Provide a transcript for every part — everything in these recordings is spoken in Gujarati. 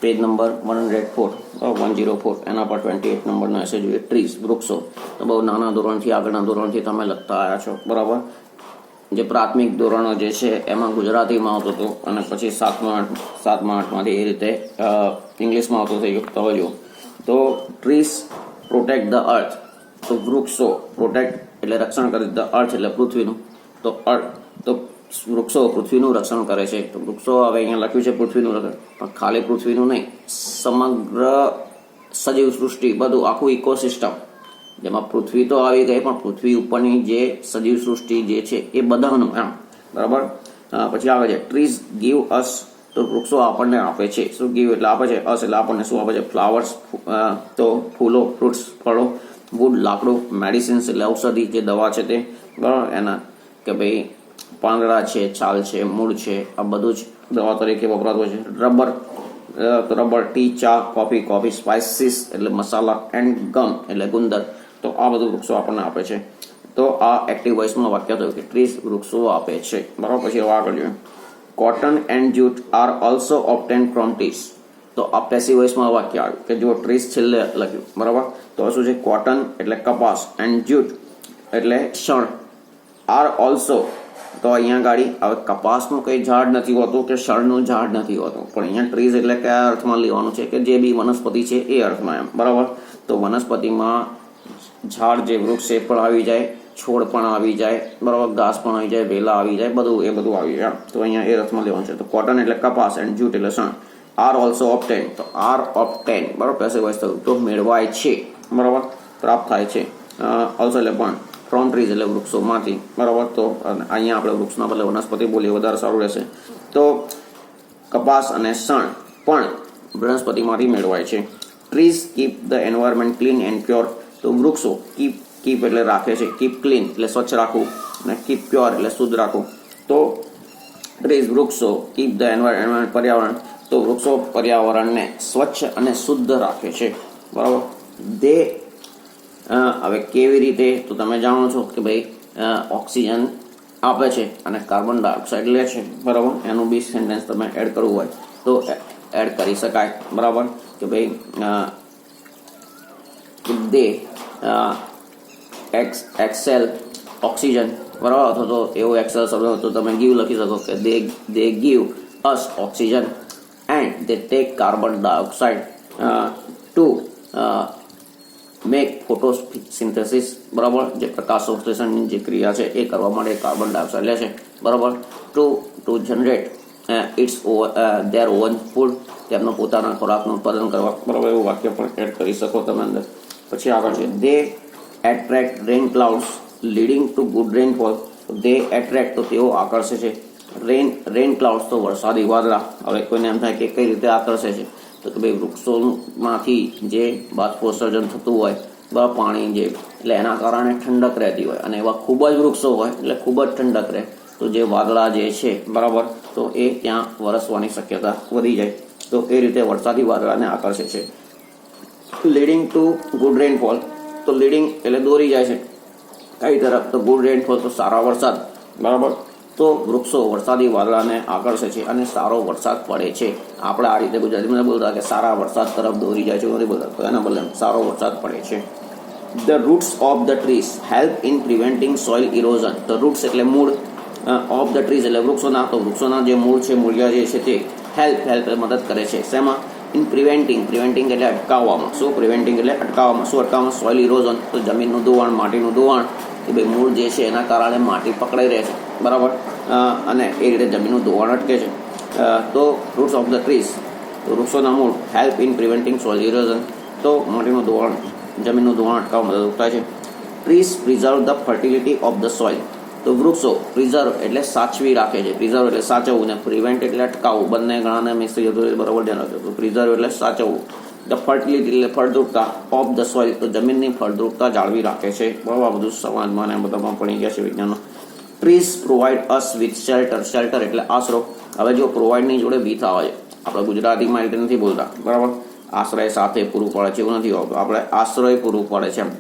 પેજ નંબર 104 એના પર 28 નંબરનો એસે જોઈએ, ટ્રીઝ, વૃક્ષો. તો બહુ નાના ધોરણથી આગળના ધોરણથી તમે લખતા આવ્યા છો, બરાબર. જે પ્રાથમિક ધોરણો જે છે એમાં ગુજરાતીમાં આવતું હતું અને પછી સાતમા આઠમાંથી એ રીતે ઇંગ્લિશમાં આવતું થઈ ગયું. તો જો તો ટ્રીઝ પ્રોટેક્ટ ધ અર્થ, તો વૃક્ષો પ્રોટેક્ટ એટલે રક્ષણ કરે, ધ અર્થ એટલે પૃથ્વીનું, તો વૃક્ષો પૃથ્વીનું રક્ષણ કરે છે. તો વૃક્ષો હવે અહીંયા લખ્યું છે પૃથ્વીનું રક્ષણ, પણ ખાલી પૃથ્વીનું નહીં, સમગ્ર સજીવ સૃષ્ટિ, બધું આખું ઇકોસિસ્ટમ, જેમાં પૃથ્વી તો આવી ગઈ પણ પૃથ્વી ઉપરની જે સજીવ સૃષ્ટિ જે છે એ બધાનું એમ, બરાબર. પછી આવે છે ટ્રીઝ ગીવ અસ, તો વૃક્ષો આપણને આપે છે. શું ગીવ એટલે આપે છે, અસ એટલે આપણને શું આપે છે, ફ્લાવર્સ, તો ફૂલો, ફ્રૂટ્સ, ફળો, વુડ લાકડું, મેડિસિન્સ એટલે ઔષધિ જે દવા છે તે, બરાબર. એના કે ભાઈ પાંદડા છે, છાલ છે, મૂળ છે, આ બધું જ દવા તરીકે વપરાતું હોય છે. રબર, તો રબર, ટી, ચા, કોફી, સ્પાઇસીસ એટલે મસાલા, એન્ડ ગમ એટલે ગુંદર. તો આ બધું વૃક્ષો આપણને આપે છે. તો આ એક્ટિવ વોઇસમાં વાક્ય થયું કે ટ્રીઝ વૃક્ષો આપે છે, બરાબર. પછી આગળ જોઈએ, cotton and jute are also obtained from trees. તો આ પેસિવ વોઇસમાં વાક્ય આવ્યું કે જો ટ્રીઝ છેલ્લે લખ્યું, બરાબર. તો શું છે, કોટન એટલે કપાસ, એન્ડ જ્યુટ એટલે શણ, આર ઓલ્સો, તો અહીંયા ગાડી હવે કપાસનું કંઈ ઝાડ નથી હોતું કે શણનું ઝાડ નથી હોતું, પણ અહીંયા ટ્રીઝ એટલે કયા અર્થમાં લેવાનું છે કે જે બી વનસ્પતિ છે એ અર્થમાં એમ, બરાબર. તો વનસ્પતિમાં ઝાડ જે વૃક્ષ એ પણ આવી જાય, છોડ પણ આવી જાય, બરાબર, ઘાસ પણ આવી જાય, વેલા આવી જાય, બધું આવી જાય. તો અહીંયા એ અર્થમાં લેવાનું છે. તો કોટન એટલે કપાસ, એન્ડ જ્યુટ એટલે શણ, આર ઓલ્સો ઓબ્ટેન, તો આર ઓબ્ટેન, બરાબર, પેસિવ વોઇસ થયું, તો મેળવાય છે, બરાબર, પ્રાપ્ત થાય છે. ઓલ્સો એટલે પણ, ફ્રોમ ટ્રીઝ એટલે વૃક્ષોમાંથી, બરાબર. તો અહીંયા આપણે વૃક્ષના બદલે વનસ્પતિ બોલીએ વધારે સારું રહેશે. તો કપાસ અને શણ પણ વનસ્પતિમાંથી મેળવાય છે. Trees keep the environment clean and pure, તો વૃક્ષો કીપ એટલે રાખે છે, કીપ ક્લીન એટલે સ્વચ્છ રાખવું, અને કીપ પ્યોર એટલે શુદ્ધ રાખવું. તો ટ્રીઝ વૃક્ષો, કીપ ધ એન્વાયરમેન્ટ પર્યાવરણ, તો વૃક્ષો પર્યાવરણને સ્વચ્છ અને શુદ્ધ રાખે છે, બરાબર. હવે કેવી રીતે, તો તમે જાણો છો કે ભાઈ ઓક્સિજન આપે છે અને કાર્બન ડાયોક્સાઇડ લે છે, બરાબર. એનું બી સેન્ટેન્સ તમે એડ કરવું હોય તો એડ કરી શકાય, બરાબર. કે ભાઈ દે એક્સેલ ઓક્સિજન, બરાબર. અથવા તો એવો એક્સેલ શબ્દ તો તમે ગીવ લખી શકો કે they give us oxygen and they take carbon dioxide to make photosynthesis, બરાબર. જે પ્રકાશ સંશ્લેષણની જે ક્રિયા છે એ કરવા માટે કાર્બન ડાયોક્સાઇડ લે છે, બરાબર. To generate its their own food, તેમનો પોતાના ખોરાકનું ઉત્પાદન કરવા, બરાબર. એવું વાક્ય પણ એડ કરી શકો તમે અંદર. પછી આગળ છે they attract rain clouds leading to good rainfall, they attract તો તેઓ આકર્ષે છે, રેન ક્લાઉડ્સ તો વરસાદી વાદળા. હવે કોઈને એમ થાય કે કઈ રીતે આકર્ષે છે, તો કે ભાઈ વૃક્ષોમાંથી જે બાષ્પોત્સર્જન થતું હોય, બરાબર, પાણી જે, એટલે એના કારણે ઠંડક રહેતી હોય, અને એવા ખૂબ જ વૃક્ષો હોય એટલે ખૂબ જ ઠંડક રહે, તો જે વાદળા જે છે, બરાબર, તો એ ત્યાં વરસવાની શક્યતા વધી જાય. તો એ રીતે વરસાદી વાદળાને આકર્ષે છે. લીડિંગ ટુ ગુડ રેનફોલ, તો લીડિંગ એટલે દોરી જાય છે કઈ તરફ, તો ગુડ રેનફોલ તો સારા વરસાદ, બરાબર. તો વૃક્ષો વરસાદી વાદળાને આકર્ષે છે અને સારો વરસાદ પડે છે. આપણે આ રીતે ગુજરાતીમાં બોલતા કે સારા વરસાદ તરફ દોરી જાય છે, નથી બોલતા, તો એના બદલે સારો વરસાદ પડે છે. The roots of the trees help in preventing soil erosion, તો રૂટ્સ એટલે મૂળ, ઓફ ધ ટ્રીઝ એટલે વૃક્ષોના, તો વૃક્ષોના જે મૂળ છે, મૂળિયા જે છે તે હેલ્પ મદદ કરે છે. શેમાં? ઇન પ્રિવેન્ટિંગ એટલે અટકાવવામાં. શું પ્રિવેન્ટિંગ એટલે અટકાવવામાં? શું અટકાવવામાં? સોઇલ ઇરોઝન, તો જમીનનું ધોવાણ, માટીનું ધોવાણ, કે ભાઈ મૂળ જે છે એના કારણે માટી પકડાઈ રહે છે, બરાબર, અને એ રીતે જમીનનું ધોવાણ અટકે છે. તો રૂટ્સ ઓફ ધ ટ્રીઝ, તો વૃક્ષોના મૂળ help in preventing soil erosion, તો માટીનું ધોવાણ, જમીનનું ધોવાણ અટકાવવામાં મદદ થાય છે. Trees preserve the fertility of the soil, તો વૃક્ષો પ્રિઝર્વ એટલે સાચવી રાખે છે, પ્રિઝર્વ એટલે સાચવવું, ને પ્રિવેન્ટ એટલે અટકાવવું, બંને ગણાને મિક્સ થઈ જતું, બરાબર ધ્યાન રાખજો. તો પ્રિઝર્વ એટલે સાચવવું, ધ ફર્ટિલિટી એટલે ફળદ્રુપતા, ઓફ ધ સોઇલ તો જમીનની ફળદ્રુપતા જાળવી રાખે છે, બરાબર. બધું સમાજમાં ને બધામાં ભણી ગયા છે વિજ્ઞાનમાં. Trees provide us with shelter એટલે આશરો. હવે જો પ્રોવાઈડની જોડે વિથ આવે છે, આપણે ગુજરાતીમાં એટલે નથી બોલતા, બરાબર. આશ્રય સાથે પૂરું પાડે છે એવું નથી આવતું, આપણે આશ્રય પૂરું પાડે છે એમ.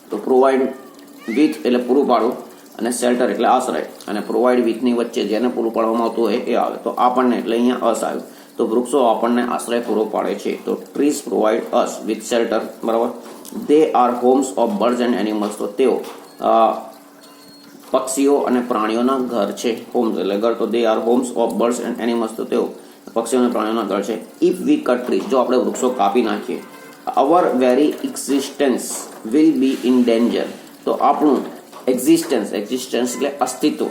તો પ્રોવાઈડ વિથ એટલે પૂરું પાડવું, અને શેલ્ટર એટલે આશ્રય, અને પ્રોવાઈડ વિથની વચ્ચે જેને પૂરું પાડવામાં આવતું હોય એ આવે, તો આપણને એટલે અહીંયા અસ આવ્યું. તો વૃક્ષો આપણને આશ્રય પૂરો પાડે છે. તો trees provide us with shelter, બરાબર. They are homes of birds and animals, તો તેઓ પક્ષીઓ અને પ્રાણીઓના ઘર છે. હોમ્સ એટલે ઘર, તો they are homes of birds and animals, તો તેઓ પક્ષીઓ અને પ્રાણીઓના ઘર છે. ઇફ વી કટ ટ્રીઝ, જો આપણે વૃક્ષો કાપી નાખીએ, our very existence will be in danger, તો આપણું એક્ઝિસ્ટન્સ એટલે અસ્તિત્વ,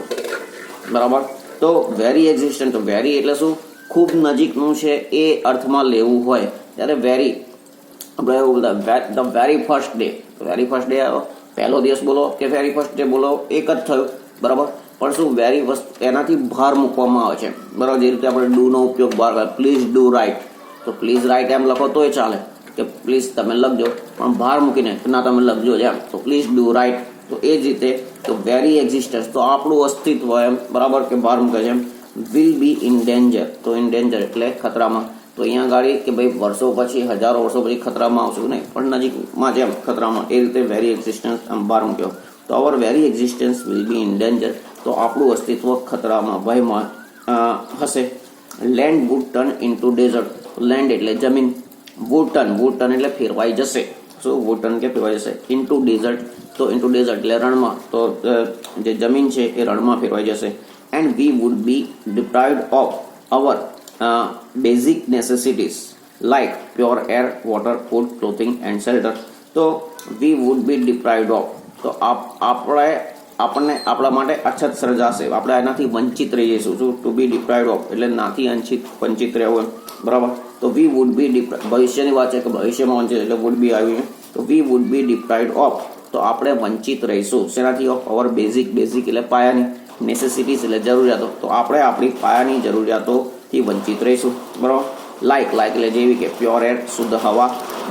બરાબર. તો વેરી એક્ઝિસ્ટન્સ, તો વેરી એટલે શું? ખૂબ નજીકનું છે એ અર્થમાં લેવું હોય ત્યારે વેરી આપણે એવું બોલતા the very first day. Very first day આવ્યો, પહેલો દિવસ બોલો કે વેરી ફર્સ્ટ ડે બોલો એક જ થયું, બરાબર. પણ શું વેરી વસ્તુ એનાથી ભાર મૂકવામાં આવે છે, બરાબર. જે રીતે આપણે ડુ નો ઉપયોગ બહાર કરે, પ્લીઝ ડુ રાઇટ, તો પ્લીઝ રાઇટ એમ લખો તોય ચાલે કે પ્લીઝ તમે લખજો, પણ ભાર મૂકીને ના તમે લખજો એમ, તો પ્લીઝ ડુ રાઇટ. તો એ જ રીતે તો વેરી એક્ઝિસ્ટન્સ, તો આપણું અસ્તિત્વ એમ, બરાબર, કે ભાર મૂકે છે એમ. વિલ બી ઇન ડેન્જર, તો ઇન ડેન્જર એટલે ખતરામાં. તો અહીંયા ગાડી કે ભાઈ વર્ષો પછી, હજારો વર્ષો પછી ખતરામાં આવશું નહીં, પણ નજીકમાં જેમ ખતરામાં, એ રીતે વેરી એક્ઝિસ્ટન્સ આમ બહાર મૂક્યો. તો our very existence will be in danger, તો આપણું અસ્તિત્વ ખતરામાં, ભયમાં હશે. Land would turn into desert, land એટલે જમીન, વુડ ટર્ન એટલે ફેરવાઈ જશે. શું વુડ ટર્ન કે ફેરવાઈ જશે? ઇન્ટુ ડેઝર્ટ, તો ઇન્ટુ ડેઝર્ટ એટલે રણમાં, તો જે જમીન છે એ રણમાં ફેરવાઈ જશે. And we would be deprived of our basic necessities like pure air, water, food, clothing and shelter. તો we would be deprived of, તો આપણને આપણા માટે અછત સર્જાશે, આપણે એનાથી વંચિત રહી જઈશું. શું? ટુ બી ડિપ્રાઇવ્ડ ઓફ એટલે નાથી વંચિત રહેવું, બરાબર. તો વી વુડ બી ભવિષ્યની વાત છે કે ભવિષ્યમાં વંચિત, એટલે વુડ બી આવ્યું. તો we would be deprived of, તો આપણે વંચિત રહીશું શેનાથી? ઓફ અવર બેઝિક એટલે પાયાની, નેસેસિટીઝ એટલે જરૂરિયાતો, તો આપણે આપણી પાયાની જરૂરિયાતોથી વંચિત રહીશું, બરાબર. લાઇક એટલે જેવી કે પ્યોર એર શુદ્ધ હવા,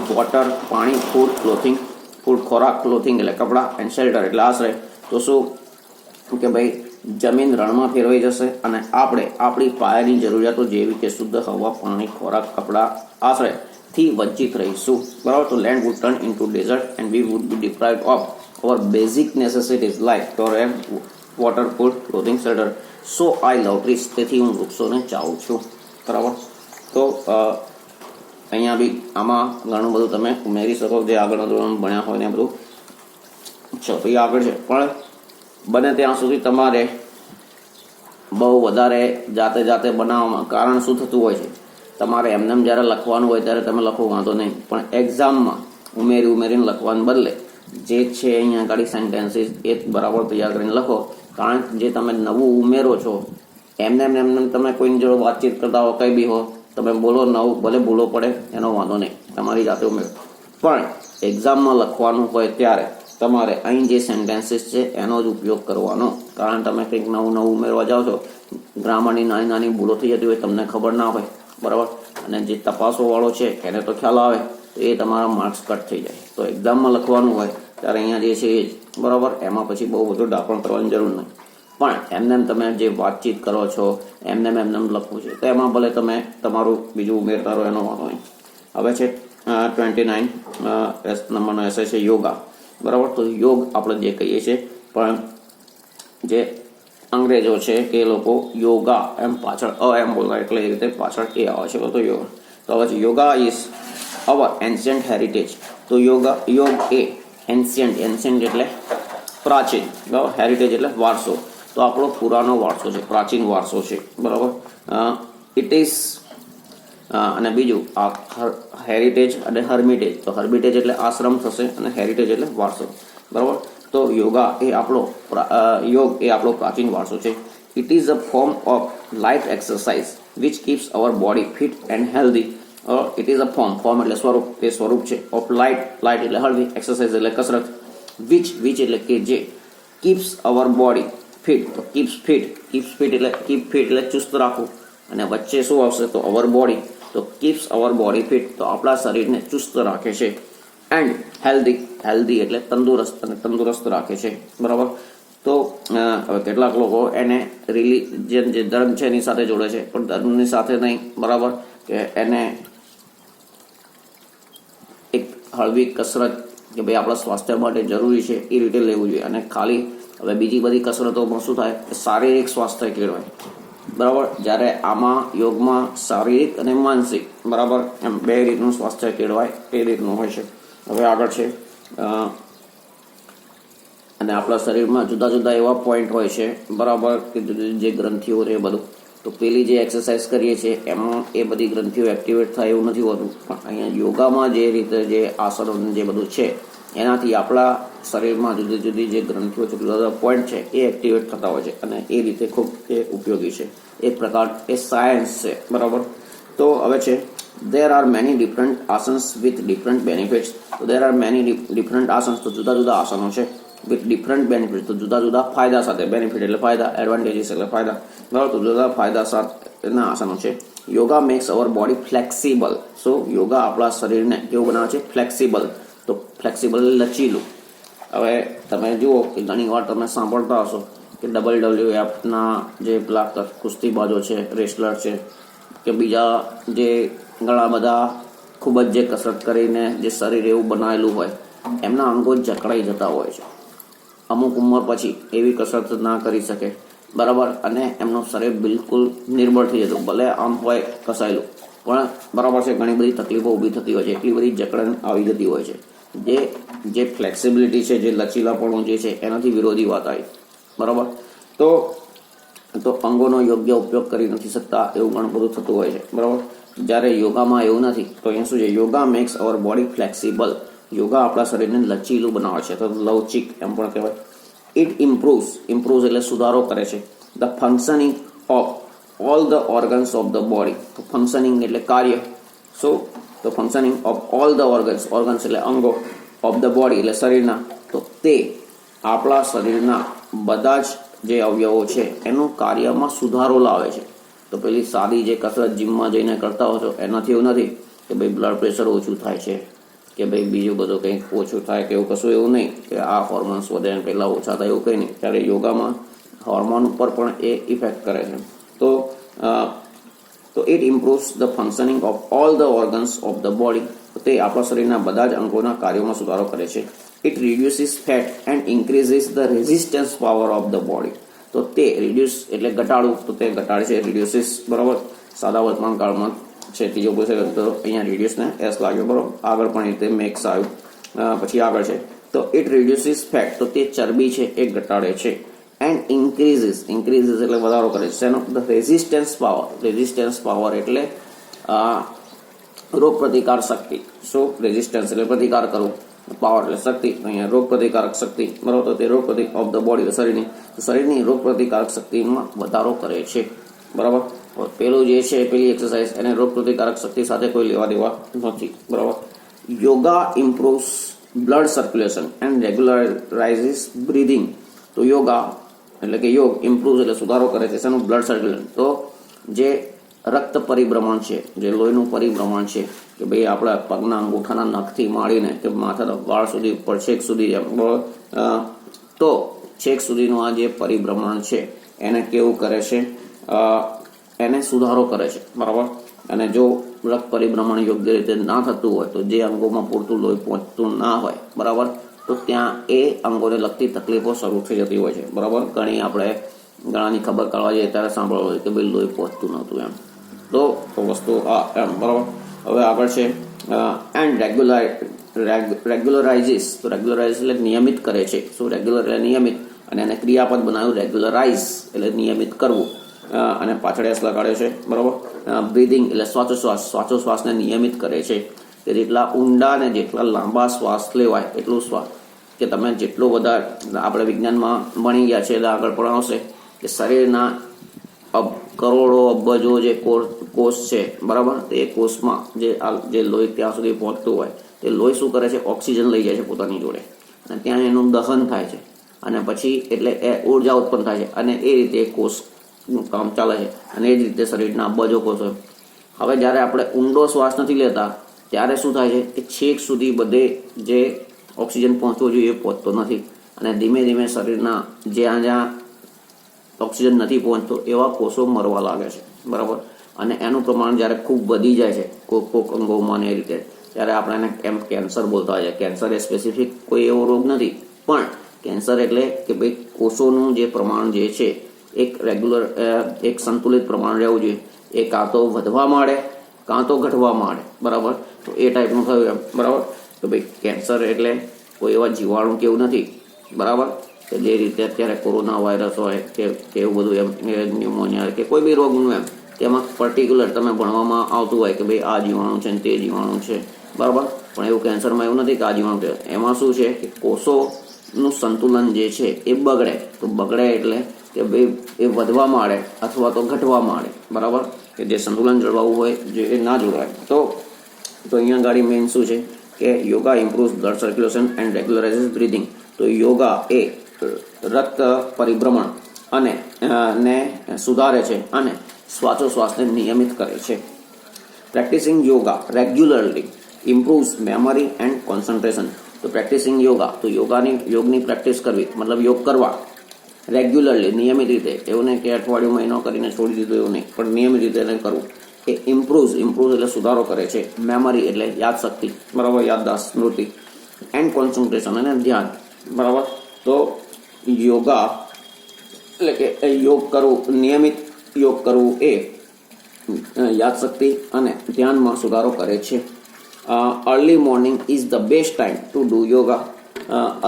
વોટર પાણી, ફૂડ ક્લોથિંગ ખોરાક, ક્લોથિંગ એટલે કપડાં, એન્ડ શેલ્ટર એટલે આશ્રય. તો શું કે ભાઈ જમીન રણમાં ફેરવાઈ જશે અને આપણે આપણી પાયાની જરૂરિયાતો જેવી કે શુદ્ધ હવા, પાણી, ખોરાક, કપડાં, આશ્રયથી વંચિત રહીશું, બરાબર. તો land would turn into desert and we would be deprived of our basic necessities like pure air, water, food, clothing, shelter. So I love trees, તેથી હું વૃક્ષોને ચાહું છું, બરાબર. તો અહીંયા બી આમાં ઘણું બધું તમે ઉમેરી શકો, જે આગળના ધોરણ ભણ્યા હોય ને બધું. ચલો તો એ આગળ છે, પણ બને ત્યાં સુધી તમારે બહુ વધારે જાતે બનાવવામાં કારણ શું થતું હોય છે, તમારે એમને જ્યારે લખવાનું હોય ત્યારે તમે લખો વાંધો નહીં, પણ એક્ઝામમાં ઉમેરીને લખવાને બદલે જે છે અહીંયા આગળ સેન્ટેન્સીસ એ બરાબર તૈયાર કરીને લખો. કારણ જે તમે નવું ઉમેરો છો એમને તમે કોઈની જોડે વાતચીત કરતા હો, કંઈ બી હો, તમે બોલો નવું, ભલે ભૂલો પડે એનો વાંધો નહીં, તમારી જાતે ઉમેરો. પણ એક્ઝામમાં લખવાનું હોય ત્યારે તમારે અહીં જે સેન્ટેન્સીસ છે એનો જ ઉપયોગ કરવાનો. કારણ તમે કંઈક નવું ઉમેરવા જાઓ છો, ગ્રામરની નાની ભૂલો થઈ જતી હોય, તમને ખબર ના હોય, બરાબર. અને જે તપાસોવાળો છે એને તો ખ્યાલ આવે, તો એ તમારા માર્ક્સ કટ થઈ જાય. તો એક્ઝામમાં લખવાનું હોય ત્યારે અહીંયા જે છે એ જ, બરાબર. એમાં પછી બહુ બધું ડાપણ કરવાની જરૂર નહીં. પણ એમને તમે જે વાતચીત કરો છો એમને લખવું છે, તો એમાં ભલે તમે તમારું બીજું ઉમેરતા રહો, એનો વાંધો નહીં. હવે છે 29 નંબરનો એસે છે યોગા, બરાબર. તો યોગ આપણે જે કહીએ છીએ, પણ જે અંગ્રેજો છે કે એ લોકો યોગા એમ પાછળ એમ બોલવા, એટલે એ રીતે પાછળ એ આવે છે. તો યોગા, તો હવે છે yoga is our ancient heritage. તો યોગ એ એન્શિયન્ટ એટલે પ્રાચીન, બરાબર. હેરિટેજ એટલે વારસો, તો આપણો પુરાનો વારસો છે, પ્રાચીન વારસો છે, બરાબર. ઇટ ઇઝ અને બીજું આ હેરિટેજ અને હર્મિટેજ. તો હર્મિટેજ એટલે આશ્રમ થશે અને હેરિટેજ એટલે વારસો, બરાબર. તો યોગ એ આપણો પ્રાચીન વારસો છે. It is a form of life exercise which keeps hour body fit and healthy. It is a form એટલે સ્વરૂપ, એ સ્વરૂપ છે. ઓફ લાઇટ એટલે હળવી, એક્સરસાઇઝ એટલે કસરત, વિચ એટલે કે જે, કીપ્સ અવર બોડી ફિટ. તો કીપ ફિટ એટલે ચુસ્ત રાખવું, અને વચ્ચે શું આવશે? તો અવર બોડી. તો કીપ્સ અવર બોડી ફિટ, તો આપણા શરીરને ચુસ્ત રાખે છે. એન્ડ હેલ્ધી એટલે તંદુરસ્ત રાખે છે, બરાબર. તો હવે કેટલાક લોકો એને રિલિજન જે ધર્મ છે એની સાથે જોડે છે, પણ ધર્મની સાથે નહીં, બરાબર. કે એને એક હળવી કસરત કે ભાઈ આપણા સ્વાસ્થ્ય માટે જરૂરી છે એ રીતે લેવું જોઈએ. અને ખાલી હવે બીજી બધી કસરતોમાં શું થાય? શારીરિક સ્વાસ્થ્ય કેળવાય, બરાબર. જ્યારે આમાં યોગમાં શારીરિક અને માનસિક બરાબર એમ બે રીતનું સ્વાસ્થ્ય કેળવાય એ રીતનું હોય છે. હવે આગળ છે અને આપણા શરીરમાં જુદા જુદા એવા પોઈન્ટ હોય છે બરાબર કે જુદી જે ગ્રંથિઓ રહે બધું. તો પેલી જે એક્સરસાઇઝ કરીએ છીએ એમાં એ બધી ગ્રંથિઓ એક્ટિવેટ થાય એવું નથી હોતું, પણ અહીંયા યોગામાં જે રીતે જે આસનો જે બધું છે એનાથી આપણા શરીરમાં જુદી જુદી જે ગ્રંથિઓ છે જુદા જુદા પોઈન્ટ છે એ એક્ટિવેટ થતા હોય છે અને એ રીતે ખૂબ એ ઉપયોગી છે. એક પ્રકાર એ સાયન્સ છે બરાબર. તો હવે છે there are many different asanas with different benefits. તો there are many different asanas, તો જુદા જુદા આસનો છે with different benefits, તો જુદા જુદા ફાયદા સાથે. બેનિફિટ એટલે ફાયદા, એડવાન્ટેજીસ એટલે ફાયદા બરાબર. તો જુદા ફાયદા સાથેના આસનો છે. Yoga makes our body flexible. So yoga આપણા શરીરને કેવું બનાવે છે? ફ્લેક્સિબલ. તો ફ્લેક્સિબલ લચીલું. હવે તમે જુઓ કે ઘણી વાર તમે સાંભળતા હશો કે WWFના જે પેલા કુસ્તીબાજો છે, રેસલર છે કે બીજા જે ઘણા બધા ખૂબ જ જે કસરત કરીને જે શરીર એવું બનાવેલું હોય એમના અંગો જકડાઈ જતા હોય છે. અમુક ઉંમર પછી એવી કસરત ના કરી શકે બરાબર, અને એમનું શરીર બિલકુલ નિર્બળ થઈ જતું, ભલે આમ હોય કસાયેલું પણ બરાબર છે ઘણી બધી તકલીફો ઊભી થતી હોય છે, એટલી બધી જકડન આવી જતી હોય છે. જે ફ્લેક્સિબિલિટી છે, જે લચીલાપણું જે છે એનાથી વિરોધી વાત આવી બરાબર. તો અંગોનો યોગ્ય ઉપયોગ કરી નથી શકતા એવું ઘણું બધું થતું હોય છે બરાબર. જ્યારે યોગામાં એવું નથી. તો અહીંયા શું છે? Yoga makes our body flexible. Yoga આપણા શરીરને લચીલું બનાવે છે, તો લવચિક એમ પણ કહેવાય. ઇટ ઇમ્પ્રૂવ્સ એટલે સુધારો કરે છે the functioning of all the organs of the body. તો ફંક્શનિંગ એટલે કાર્ય. તો functioning of all the organs એટલે અંગો, ઓફ ધ બોડી એટલે શરીરના. તો તે આપણા શરીરના બધા જ જે અવયવો છે એનું કાર્યમાં સુધારો લાવે છે. તો પેલી સાદી જે કસરત જીમમાં જઈને કરતા હો છો એનાથી એવું નથી કે ભાઈ બ્લડ પ્રેશર ઓછું થાય છે કે ભાઈ બીજું બધું કંઈક ઓછું થાય કે એવું કશું એવું નહીં કે આ હોર્મોન્સ વધે ને પહેલાં ઓછા થાય એવું કંઈ નહીં. ત્યારે યોગામાં હોર્મોન ઉપર પણ એ ઇફેક્ટ કરે છે. તો it improves the functioning of all the organs of the body. તે આપણા શરીરના બધા જ અંગોના કાર્યોમાં સુધારો કરે છે. It reduces fat and increases the resistance power of the body. તો તે રિડ્યુસ એટલે ઘટાડવું, તો તે ઘટાડે છે. રિડ્યુસીસ બરાબર સાદા વર્તમાન કાળમાં છે ત્રીજો પૂછે તો અહીંયા રિડ્યુસને એસ લાગ્યો બરાબર. આગળ પણ રીતે મેક્સ આવ્યું. પછી આગળ છે તો ઇટ રિડ્યુસીસ ફેટ, તો તે ચરબી છે એ ઘટાડે છે. એન્ડ ઇન્ક્રીઝિસ એટલે વધારો કરે છે એનો ધ રેઝિસ્ટન્સ પાવર એટલે રોગ પ્રતિકાર શક્તિ. શું? રેઝિસ્ટન્સ એટલે પ્રતિકાર કરવું, પાવર એટલે શક્તિ. અહીંયા રોગ પ્રતિકારક શક્તિ બરાબર. તો તે રોગ ઓફ ધ બોડી શરીરની રોગ પ્રતિકારક શક્તિમાં વધારો કરે છે બરાબર. પેલું જે છે પેલી એક્સરસાઇઝ એને રોગ પ્રતિકારક શક્તિ સાથે કોઈ લેવા દેવા નથી બરાબર. Yoga improves blood circulation and regularises breathing. તો યોગા એટલે કે યોગ ઇમ્પ્રૂવ એટલે સુધારો કરે છે શેનું? Blood circulation. તો જે રક્ત પરિભ્રમણ છે, જે લોહીનું પરિભ્રમણ છે કે ભાઈ આપણા પગના અંગૂઠાના નખથી માંડીને કે માથાના વાળ સુધી ઉપર છેક સુધી એમ તો છેક સુધીનું આ જે પરિભ્રમણ છે એને કેવું કરે છે? એને સુધારો કરે છે બરાબર. અને જો રક્ત પરિભ્રમણ યોગ્ય રીતે ના થતું હોય તો જે અંગોમાં પૂરતું લોહી પહોંચતું ના હોય બરાબર, તો ત્યાં એ અંગોને લગતી તકલીફો શરૂ થઈ જતી હોય છે બરાબર. ઘણાની ખબર કાઢવા જઈએ ત્યારે સાંભળવા હોય કે ભાઈ લોહી પહોંચતું નહોતું એમ. તો વસ્તુ આ એમ બરાબર. હવે આગળ છે એન્ડ રેગ્યુલરાઇઝિસ. તો રેગ્યુલરાઇઝ એટલે નિયમિત કરે છે. શું? રેગ્યુલર એટલે નિયમિત, અને એને ક્રિયાપદ બનાવ્યું રેગ્યુલરાઇઝ એટલે નિયમિત કરવું, અને પાછળ એસ લગાડ્યો છે બરાબર. બ્રીધિંગ એટલે શ્વાસોશ્વાસને નિયમિત કરે છે. કે જેટલા ઊંડા અને જેટલા લાંબા શ્વાસ લેવાય એટલું શ્વાસ, કે તમે જેટલું બધા આપણે વિજ્ઞાનમાં ભણી ગયા છે એટલે આગળ પણ આવશે કે શરીરના કરોડો અબજો જે કોષ છે બરાબર. તો એ કોષમાં જે લોહી ત્યાં સુધી પહોંચતું હોય તે લોહી શું કરે છે? ઓક્સિજન લઈ જાય છે પોતાની જોડે, અને ત્યાં એનું દહન થાય છે, અને પછી એટલે એ ઉર્જા ઉત્પન્ન થાય છે, અને એ રીતે કોષનું કામ ચાલે છે, અને એ જ રીતે શરીરના અબજો કોષો. હવે જ્યારે આપણે ઊંડો શ્વાસ નથી લેતા ત્યારે શું થાય છે કે છેક સુધી બધે જે ઓક્સિજન પહોંચવો જોઈએ એ પહોંચતો નથી, અને ધીમે ધીમે શરીરના જ્યાં ઓક્સિજન નથી પહોંચતો એવા કોષો મરવા લાગે છે બરાબર. અને એનું પ્રમાણ જ્યારે ખૂબ વધી જાય છે કોક અંગોમાં એ રીતે, ત્યારે આપણે એને કેન્સર બોલતા હોય છે. કેન્સર એ સ્પેસિફિક કોઈ એવો રોગ નથી, પણ કેન્સર એટલે કે ભાઈ કોષોનું જે પ્રમાણ જે છે એ એક રેગ્યુલર એક સંતુલિત પ્રમાણ રહેવું જોઈએ. એ કાં તો વધવા માંડે કાં તો ઘટવા માંડે, બરાબર. તો એ ટાઈપનું થયું એમ, બરાબર. તો ભાઈ કેન્સર એટલે કોઈ એવા જીવાણુ કે એવું નથી, બરાબર, કે જે રીતે અત્યારે કોરોના વાયરસ હોય કે એવું બધું એમ ન્યુમોનિયા કે કોઈ બી રોગનું એમ તેમાં પર્ટિક્યુલર તમે ભણવામાં આવતું હોય કે ભાઈ આ જીવાણુ છે ને તે જીવાણુ છે, બરાબર. પણ એવું કેન્સરમાં એવું નથી કે આ જીવાણુ છે. એમાં શું છે કે કોષોનું સંતુલન જે છે એ બગડે. તો બગડે એટલે કે ભાઈ એ વધવા માંડે અથવા તો ઘટવા માંડે, બરાબર, કે જે સંતુલન જળવાવું હોય જે એ ના જળવાય. તો અહીંયા ગાડી મેઇન શું છે કે yoga improves blood circulation and regularises breathing. તો યોગા એ રક્ત પરિભ્રમણ અને ને સુધારે છે અને શ્વાસોશ્વાસને નિયમિત કરે છે. Practising yoga regularly improves memory and concentration. તો પ્રેક્ટિસિંગ યોગા, તો યોગની પ્રેક્ટિસ કરવી મતલબ યોગ કરવા રેગ્યુલરલી, નિયમિત રીતે. એવું નહીં કે અઠવાડિયું મહિનો કરીને છોડી દીધું, એવું નહીં, પણ નિયમિત રીતે એને કરવું. એ ઇમ્પ્રુવ્સ એટલે સુધારો કરે છે. મેમરી એટલે યાદશક્તિ, બરાબર, યાદદાસ્ત, સ્મૃતિ. એન્ડ કોન્સન્ટ્રેશન અને ધ્યાન, બરાબર. તો યોગા એટલે કે યોગ કરવું, નિયમિત યોગ કરવું એ યાદશક્તિ અને ધ્યાનમાં સુધારો કરે છે. Early morning is the best time to do yoga.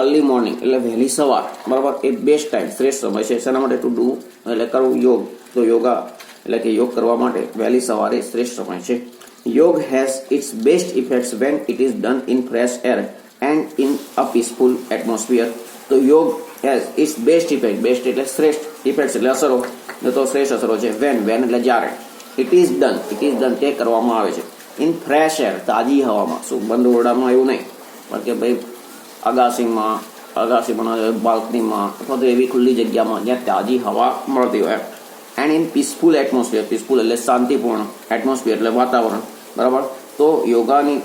Early morning એટલે વહેલી સવાર, બરાબર, એ બેસ્ટ ટાઈમ, શ્રેષ્ઠ સમય છે. શેના માટે? ટુ ડુ એટલે કરવું યોગ. તો યોગા એટલે કે યોગ કરવા માટે વહેલી સવારે શ્રેષ્ઠ સમય છે. યોગ has it's best effects when it is done in fresh air and in a peaceful atmosphere. તો યોગ has it's best effect, best એટલે શ્રેષ્ઠ, ઇફેક્ટ્સ એટલે અસરો, તો શ્રેષ્ઠ અસરો છે. વેન એટલે જ્યારે, ઇટ ઇઝ ડન તે કરવામાં આવે છે. ઇન ફ્રેશ એર તાજી હવામાં. શું બંધ ઓરડામાં એવું નહીં, પણ કે ભાઈ અગાસીમાં બાલ્કનીમાં અથવા તો એવી ખુલ્લી જગ્યામાં જ્યાં તાજી હવા મળતી હોય. And in peaceful atmosphere, peaceful એટલે શાંતિપૂર્ણ, એટમોસ્ફિયર એટલે વાતાવરણ, બરાબર. તો યોગાની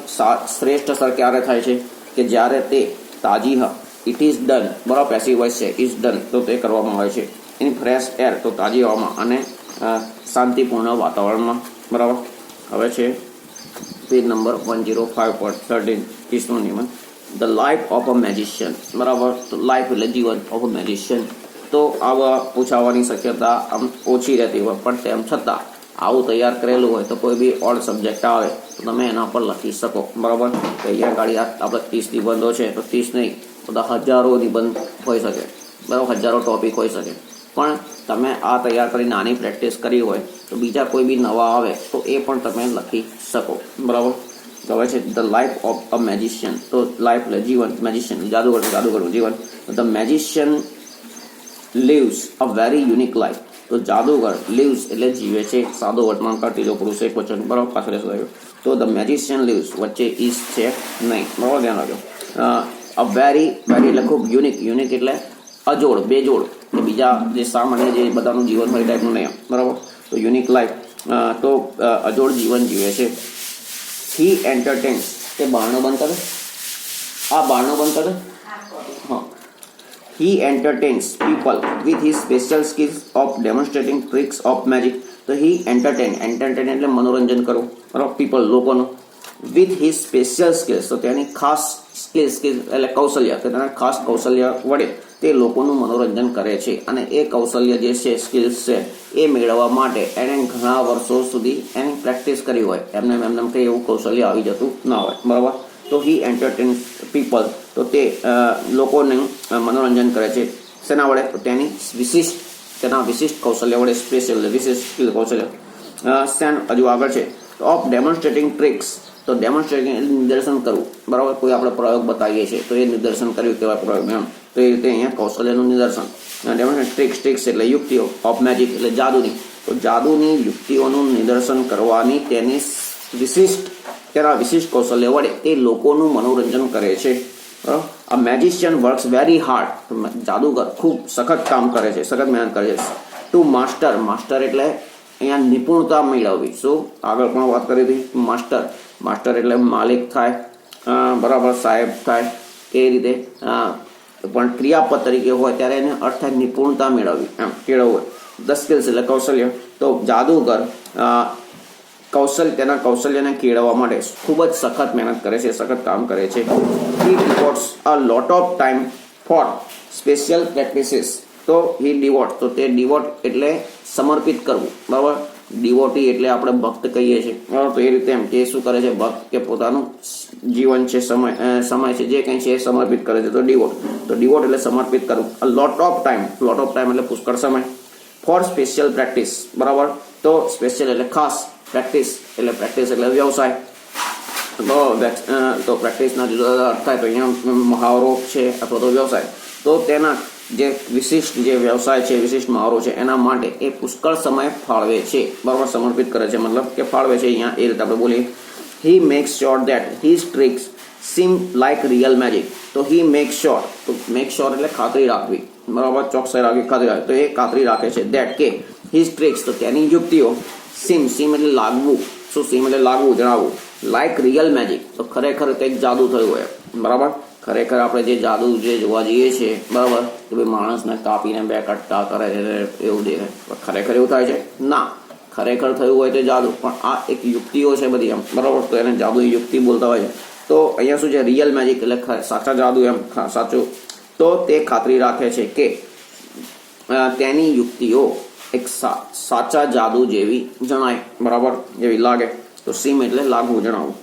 શ્રેષ્ઠ અસર ક્યારે થાય છે કે જ્યારે તે તાજી ઇટ ઇઝ ડન, બરાબર, પેસિવ વોઇસ છે, ઇઝ ડન, તો તે કરવામાં આવે છે. ઇન ફ્રેશ એર તો તાજી હવામાં અને શાંતિપૂર્ણ વાતાવરણમાં, બરાબર. હવે છે પેજ નંબર 105.13 30નું નિયમન. The life of a magician, બરાબર. તો લાઈફ એટલે જીવન, ઓફ અ મેજિશિયન. તો આવા પૂછાવાની શક્યતા આમ ઓછી રહેતી હોય, પણ તેમ છતાં આવું તૈયાર કરેલું હોય તો કોઈ બી ઓડ સબ્જેક્ટ આવે તો તમે એના પર લખી શકો, બરાબર. તો અહીંયા ગાડી આપણે 30 નિબંધો છે તો 30 નહીં, બધા હજારો નિબંધ હોઈ શકે, બરાબર, હજારો ટોપિક હોઈ શકે. પણ તમે આ તૈયાર કરી નાની પ્રેક્ટિસ કરી હોય તો બીજા કોઈ બી નવા આવે તો એ પણ તમે લખી શકો, બરાબર. હવે છે the life of a magician. તો લાઈફ એટલે જીવન, મેજિશિયન જાદુગરનું જીવન. The magician lives a very unique life. તો જાદુગર lives એટલે જીવે છે, સાદો વર્તમાન કાળ, ત્રીજો પુરુષ એક વચન, બરાબર, પાછળ સુધાર્યું. તો ધ મેજિશિયન lives વચ્ચે is છે નહીં, બરાબર, ધ્યાન રાખજો. અ વેરી એટલે ખૂબ, યુનિક એટલે અજોડ, બેજોડ, કે બીજા જે સામાન્ય જે બધાનું જીવન હોય ટાઈપનું નહીં, બરાબર. તો યુનિક લાઈફ, તો અજોડ જીવન જીવે છે. હી એન્ટરટેન્સ, તે બારણું બંધ કરે, આ બારણું બંધ કરે, હા. He entertains people with his special skills of demonstrating tricks of magic. તો he entertain એટલે મનોરંજન કરવું, બરાબર, people લોકોનું. with his special skills, તો તેની ખાસ skills એટલે કૌશલ્ય, કે તેના ખાસ કૌશલ્ય વડે તે લોકોનું મનોરંજન કરે છે. અને એ કૌશલ્ય જે છે, સ્કિલ્સ છે, એ મેળવવા માટે એણે ઘણા વર્ષો સુધી એની પ્રેક્ટિસ કરી હોય. એમને કંઈ એવું કૌશલ્ય આવી જતું ના હોય, બરાબર. તો હી એન્ટરટેન્સ પીપલ, તો તે લોકોને મનોરંજન કરે છે. શેના વડે? તો તેના વિશિષ્ટ કૌશલ્ય વડે, સ્પેશિયલ વિશિષ્ટ સ્કિલ કૌશલ્ય. હજુ આગળ છે ઓફ ડેમોન્સ્ટ્રેટિંગ ટ્રિક્સ. તો ડેમોન્સ્ટ્રેટિંગ એટલે નિદર્શન કરવું, બરાબર. કોઈ આપણે પ્રયોગ બતાવીએ છીએ તો એ નિદર્શન કર્યું કહેવાય પ્રયોગ, એમ. તો એ રીતે અહીંયા કૌશલ્યનું નિદર્શન. ટ્રિક્સ એટલે યુક્તિઓ. ઓફ મેજિક એટલે જાદુની. તો જાદુની યુક્તિઓનું નિદર્શન કરવાની તેના વિશિષ્ટ કૌશલ્ય વડે તે લોકોનું મનોરંજન કરે છે. A magician works very hard. જાદુગર ખૂબ સખત કામ કરે છે, સખત મહેનત કરે છે. ટુ માસ્ટર એટલે અહીંયા નિપુણતા મેળવવી. શું આગળ પણ વાત કરી હતી, માસ્ટર એટલે માલિક થાય, બરાબર, સાહેબ થાય, એ રીતે. પણ ક્રિયાપદ તરીકે હોય ત્યારે એને અર્થ થાય નિપુણતા મેળવવી, એમ, કેળવવું. ધ સ્કિલ્સ એટલે કૌશલ્ય. તો જાદુગર તેના કૌશલ્યને કેળવવા માટે ખૂબ જ સખત મહેનત કરે છે, સખત કામ કરે છે. He devotes a lot of time for special practices. તો હી ડિવોટ, તો તે ડિવોટ એટલે સમર્પિત કરવું, બરાબર. ડિવોટી એટલે આપણે ભક્ત કહીએ છીએ, બરાબર. તો એ રીતે એમ કે શું કરે છે ભક્ત, કે પોતાનું જીવન છે, સમય છે, જે કંઈ છે એ સમર્પિત કરે છે, તો ડિવોટ. તો ડિવોટ એટલે સમર્પિત કરવું. અ લોટ ઓફ ટાઈમ એટલે પુષ્કળ સમય. ફોર સ્પેશિયલ પ્રેક્ટિસ, બરાબર. તો સ્પેશિયલ એટલે ખાસ, પ્રેક્ટિસ એટલે વ્યવસાય. તો પ્રેક્ટિસના જુદા જુદા અર્થ થાય, તો અહીંયા મહાવરો છે અથવા તો વ્યવસાય. તો તેના જે વિશિષ્ટ જે વ્યવસાય છે, વિશિષ્ટ મહાવરો છે, એના માટે એ પુષ્કળ સમય ફાળવે છે, બરાબર. સમર્પિત કરે છે મતલબ કે ફાળવે છે. અહીંયા એ રીતે આપણે બોલીએ, he makes sure that his tricks seem like real magic. તો હી મેક્સ શ્યોર, તો મેક શ્યોર એટલે ખાતરી રાખવી, બરાબર. ચોકસાઈ રાખવી, ખાતરી રાખવી. તો એ ખાતરી રાખે છે ધેટ કે હીઝ ટ્રિક્સ, તો તેની યુક્તિઓ સીમ એટલે લાગવું. શું સીમ એટલે લાગવું, જણાવવું. લાઇક રિયલ મેજિક, તો ખરેખર કંઈક જાદુ થયું હોય, બરાબર. ખરેખર આપણે જે જાદુ જે જોવા જઈએ છીએ, બરાબર, કે ભાઈ માણસને કાપીને બે કટકા કરે છે એવું દેખાય, ખરેખર એવું થાય છે ના. ખરેખર થયું હોય તો જાદુ, પણ આ એક યુક્તિઓ છે બધી એમ, બરાબર. તો એને જાદુ યુક્તિ બોલતા હોય છે. તો અહીંયા શું છે, રિયલ મેજિક એટલે સાચા જાદુ એમ, સાચું. તો તે ખાતરી રાખે છે કે તેની યુક્તિઓ એક સાચા જાદુ જેવી જણાય, બરાબર, જેવી લાગે. તો સીમ એટલે લાગવું, જણાવવું.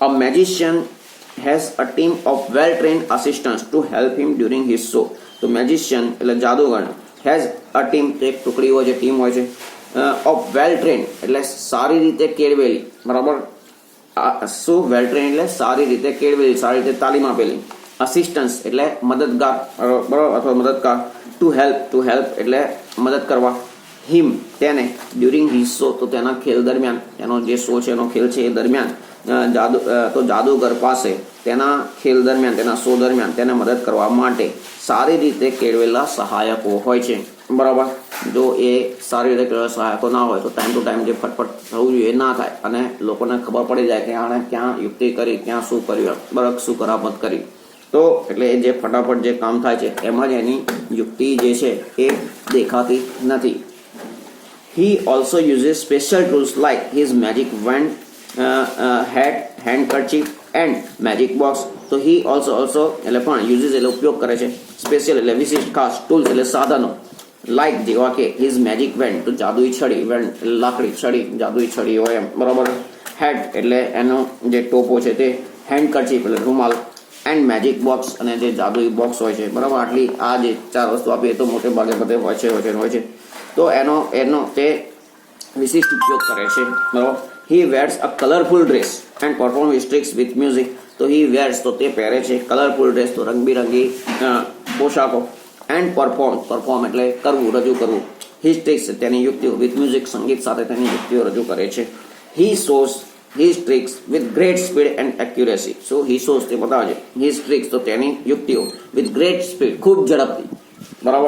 અ magician has a team of well-trained assistants to help him during his show. તો મેજિશિયન એટલે જાદુગર has a team, એક ટુકડી હોય છે, ટીમ હોય છે, of well-trained એટલે સારી રીતે કેળવેલી, બરાબર. શું વેલ ટ્રેન એટલે સારી રીતે કેળવેલી, સારી રીતે તાલીમ આપેલી. અસિસ્ટન્સ એટલે મદદગાર, બરાબર, અથવા મદદગાર. ટુ હેલ્પ એટલે મદદ કરવા. હિમ તેને, ડ્યુરિંગ હિઝ શો તો તેના ખેલ દરમિયાન, એનો જે શો છે એનો ખેલ છે એ દરમિયાન, જાદુગર પાસે તેના ખેલ દરમિયાન, તેના શો દરમિયાન તેને મદદ કરવા માટે સારી રીતે કેળવેલા સહાયકો હોય છે, બરાબર. જો એ સારી રીતે કેળવેલા સહાયકો ના હોય તો ટાઈમ ટુ ટાઈમ જે ફટફટ થવું જોઈએ એ ના થાય, અને લોકોને ખબર પડી જાય કે આણે ક્યાં યુક્તિ કરી, ક્યાં શું કર્યું, બરાબર, શું કરામત કરી. તો એટલે જે ફટાફટ જે કામ થાય છે એમાં જ એની યુક્તિ જે છે એ દેખાતી નથી. He also uses special tools like his magic wand, hat, handkerchief and magic box. તો he also એટલે પણ uses એટલે ઉપયોગ કરે છે, સ્પેશિયલ એટલે વિશિષ્ટ, ખાસ, ટૂલ્સ એટલે સાધનો, લાઈક જેવા કે his magic wand તો જાદુઈ છડી, વેન્ડ એટલે લાકડી, છડી જાદુઈ છડી હોય એમ, બરાબર. હેડ એટલે એનો જે ટોપો છે તે, હેન્ડકર્ચીફ એટલે રૂમાલ, એન્ડ મેજિક બોક્સ અને જે જાદુઈ બોક્સ હોય છે, બરાબર. આટલી આ જે ચાર વસ્તુ આપીએ તો મોટે ભાગે બધે હોય છે. તો એનો તે વિશિષ્ટ ઉપયોગ કરે છે, બરાબર. He wears a colourful dress and perform his tricks with music. તો હી વેર્સ તો તે પહેરે છે, કલરફુલ ડ્રેસ તો રંગબેરંગી પોશાકો, એન્ડ પરફોર્મ એટલે કરવું, રજૂ કરવું, હિઝ ટ્રિક્સ તેની યુક્તિઓ, વિથ મ્યુઝિક સંગીત સાથે તેની યુક્તિઓ રજૂ કરે છે. He shows his tricks with great speed and accuracy. So he shows તે બતાવે છે, હિઝ ટ્રિક્સ તો તેની યુક્તિઓ, વિથ ગ્રેટ સ્પીડ ખૂબ ઝડપથી, બરાબર.